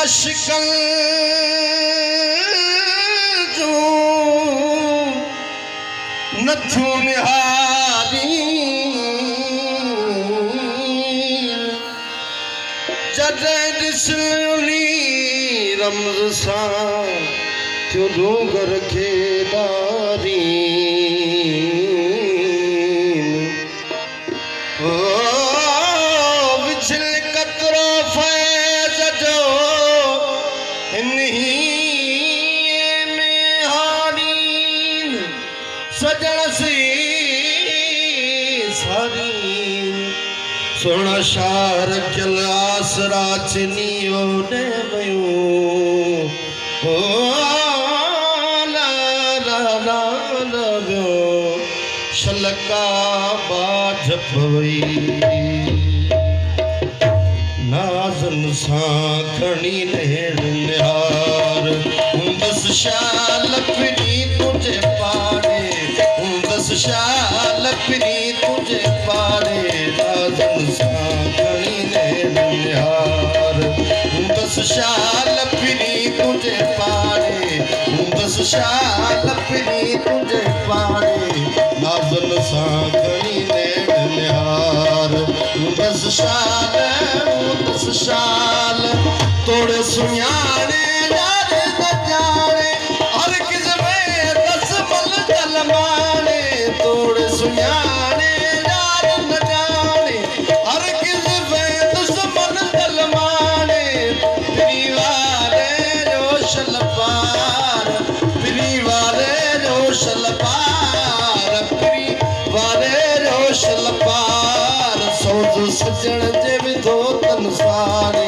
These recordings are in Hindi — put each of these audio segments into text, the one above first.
आशिकन जो नथू निहारी जॾहिं ॾिसली रमज़ सां थियो डूंगर खे ॾारी सोना शार कल आसरा चिनियो ने वयो हो ला ला ला ला शलका बाझ पवई नाज़न सां खणी नेड़ निहार दस शाल फिरी तुझे पाड़े दस शाल फिरी तुझे पाड़े नाज़न सां खणी नेड़ निहार दस शाल फिरी तुझे पाड़े दस शाल फिरी तुझे पाड़े नाज़न सां खणी नेड़ निहार दस शाल तोड़े सुञाणे यारे न जाने हर किस में दस मल जलमाने तोड़े सुञाणे यारे न जाने हर किस में दस मल जलमाने पिरी वाले जो शलपार पिरी वाले जो शलपार पिरी वाले जो शलपार सौज सजण जे विधो तन सारे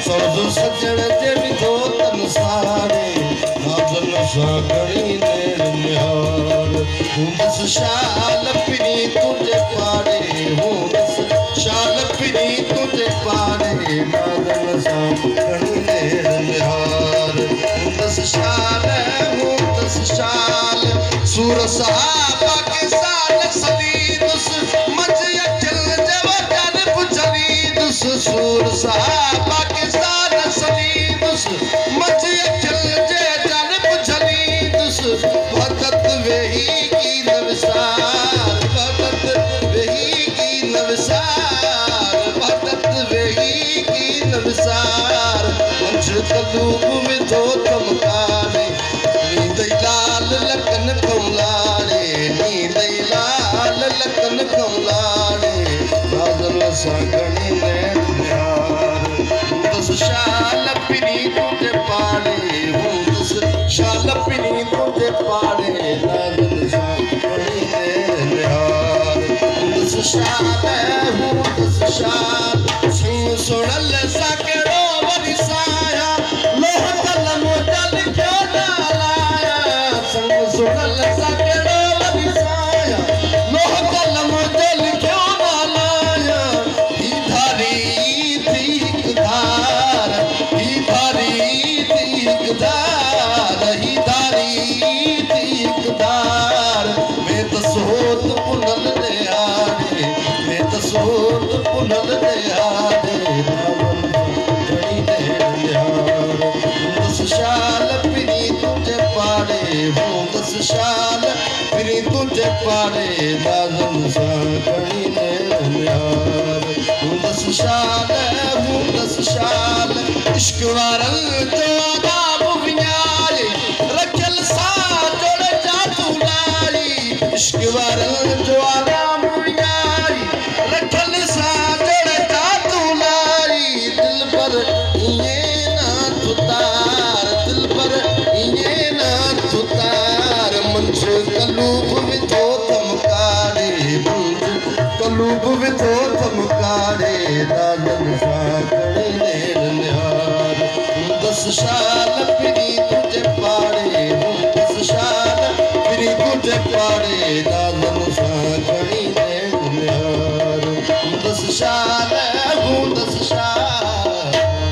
सौज सजण जे विधो तन सारे नाज़न सां खणी नेड़ निहार दस शाल फिरी तुझे पाड़े दस शाल फिरी तुझे पाड़े नाज़न सां खणी नेड़ निहार दस शाल सूर सहाबा के साल सलीदुस मच अचल जब जन पुछली दुस सूर सहाबा के साल सलीदुस मच अचल जे जन पुछली दुस वक़्त वेही की नवसार वक़्त वेही की नवसार वक़्त वेही की नवसार मंझ कलूब विधो तमकारे नींद लाल लकन कमलारे नींद लाल लकन कमलारे नाज़न सां खणी नेड़ निहार दस शाल फिरी तुझे पाड़े दस शाल फिरी तुझे पाड़े नाज़न सां खणी नेड़ निहार दस शाल सिंह सुणल सां कहिड़ो वरी साया लोह कलम जल क्यों डालाया संग सुणल सां कहिड़ो वरी साया लोह कलम जल क्यों डालाया ही धारी थी हिक धार ही धारी थी हिक धार ही धारी थी हिक धार मैं त सोत पुनल दे आरे मैं त सोत पुनल दे आरे खणी नेड़ निहार दस शाल फिरी तुझे पाड़े दस शाल फिरी तुझे पाड़े नाज़न सां खणी नेड़ निहार दस शाल इश्क वारन जो आदाब विञाए रखियल सां जोड़ जातू लाई इश्क वारन पर इएं ना तुतार दिल पर इएं ना तुतार मंझ कलूब विधो थमकारे मंझ कलूब विधो थमकारे दादन सां खणी नेड़ निहार 10 साल पिरी